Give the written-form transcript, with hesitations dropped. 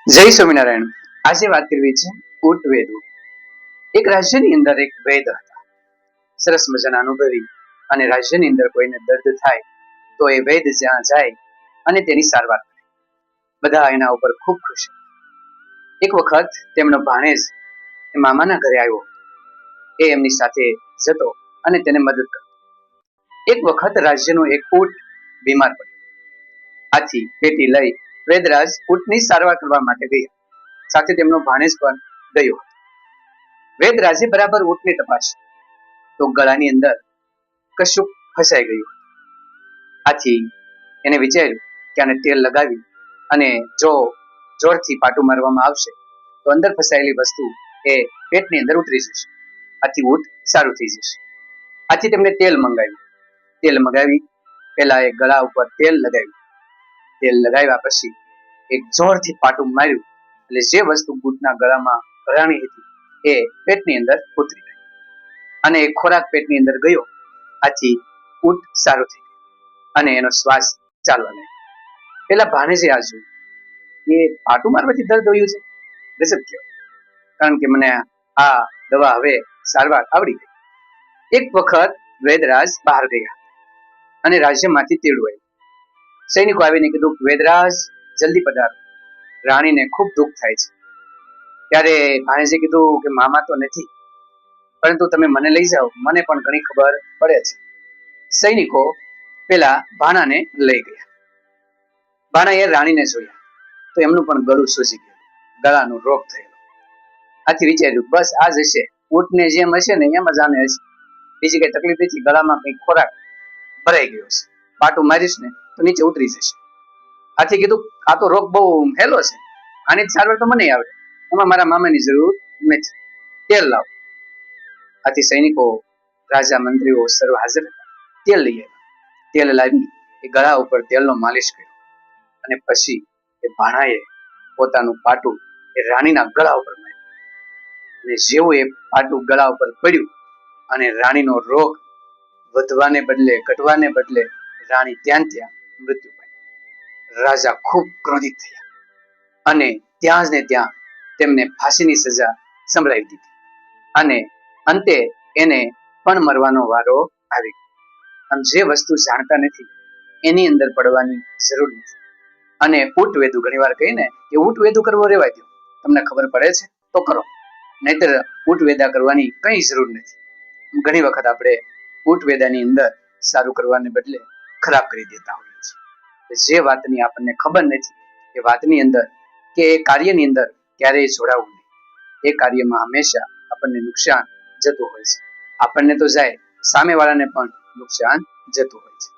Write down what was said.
જય સ્વામિનારાયણ. આજે વાત કરવી છે ઊંટ વેદો. એક રાજ્યની અંદર એક વૈદ હતા, સરસ મજાના અનુભવી, અને રાજ્યની અંદર કોઈને દર્દ થાય તો એ વૈદ જ્યાં જાય અને તેની સારવાર કરે. બધા એના ઉપર ખૂબ ખુશ. એક વખત તેમનો ભાણેજ મામાના ઘરે આવ્યો. એ એમની સાથે જતો અને તેને મદદ કરતો. એક વખત રાજ્યનું એક ઊંટ બીમાર પડ્યું. આથી પેટી લઈ વેદરાજ ઊંટની સારવાર કરવા માટે ગયા. સાથે તેમનો ભાણેજ પણ ગયો. વેદરાજે બરાબર ઊંટની તપાસી તો ગળાની અંદર કશુંક ફસાઈ ગયું. આથી એને વિચાર્યું કે આને તેલ લગાવી અને જો જોરથી પાટું મારવામાં આવશે તો અંદર ફસાયેલી વસ્તુ એ પેટની અંદર ઉતરી જશે. આથી ઊંટ સારું થઈ જશે. આથી તેમને તેલ મંગાવ્યું. તેલ મંગાવી પેલા એ ગળા ઉપર તેલ લગાવ્યું. તેલ લગાવ્યા પછી એક જોરથી પાટું માર્યું એટલે જે વસ્તુ ઊંટના ગળામાં ભરાણી હતી એ પેટની અંદર ઉતરી ગઈ અને એ ખોરાક પેટની અંદર ગયો. આથી ઊંટ સારું થઈ ગયું અને એનો શ્વાસ ચાલવા લાગ્યો. પેલા ભાણેજે આ જોયું કે પાટું મારવાથી દર્દ થયું છે, ગજબ કહેવાય, કારણ કે મને આ દવા હવે સારવાર આવડી ગઈ. એક વખત વેદરાજ બહાર ગયા અને રાજ્યમાંથી તેડું આવ્યું. સૈનિકો આવીને કીધું, વેદરાજ જલ્દી પધારો, રાણીને ખૂબ દુઃખ થાય છે. ત્યારે ભાણેજે કીધું કે મામા તો નથી, પરંતુ તમે મને લઈ જાઓ, મને પણ ઘણી ખબર પડે છે. સૈનિકો પેલા ભાણાને લઈ ગયા. ભાણાએ રાણીને જોયા તો એમનું પણ ગળું સૂજી ગયું, ગળાનો રોગ થયેલો. આથી વિચાર્યું બસ આ જ હશે, ઊંટને જેમ હશે ને એમ જ આને હશે, બીજી કઈ તકલીફ નથી, ગળામાં કઈ ખોરાક ભરાઈ ગયો છે, પાટું મારીશ ને તો નીચે ઉતરી જશે. આથી કીધું આ તો રોગ બહુ હેલો છે, આની સારવાર તો મને આવડે, એમાં મારા મામાની જરૂર નથી, તેલ લાવો. આથી સૈનિકો, રાજા, મંત્રીઓ સર્વ હાજર હતા. તેલ લઈ આવ્યા. તેલ લાવી એ ગળા ઉપર તેલનો માલિશ કર્યો અને પછી એ ભાણાએ પોતાનું પાટું એ રાણીના ગળા ઉપર માર્યું અને જેવું એ પાટું ગળા ઉપર પડ્યું અને રાણીનો રોગ વધવાને બદલે ઘટવાને બદલે રાણી ત્યાં મૃત્યુ પામી. રાજા ખૂબ ક્રોધિત થયા અને ત્યાં જ ને ત્યાં તેમને ફાંસીની સજા સંભળાવી દીધી અને અંતે એને પણ મરવાનો વારો આવી ગયો. આમ જે વસ્તુ જાણતા નથી એની અંદર પડવાની જરૂર નથી. અને ઊંટ વેદુ ઘણી વાર કહીને કે ઊંટ વેદુ કરવો રેવા દો, તમને ખબર પડે છે તો કરો, નહીતર ઊંટ વેદા કરવાની કઈ જરૂર નથી. ઘણી વખત આપણે ઊંટ વેદાની અંદર સારું કરવાને બદલે ખરાબ કરી દેતા હોઈએ છીએ. જે વાતની આપણને ખબર નથી એ વાતની અંદર કે એ કાર્યની અંદર ક્યારેય જોડાવું નહીં. એ કાર્યમાં હંમેશા આપણને નુકસાન જતું હોય છે. આપણને તો જાય, સામેવાળાને પણ નુકસાન જતું હોય છે.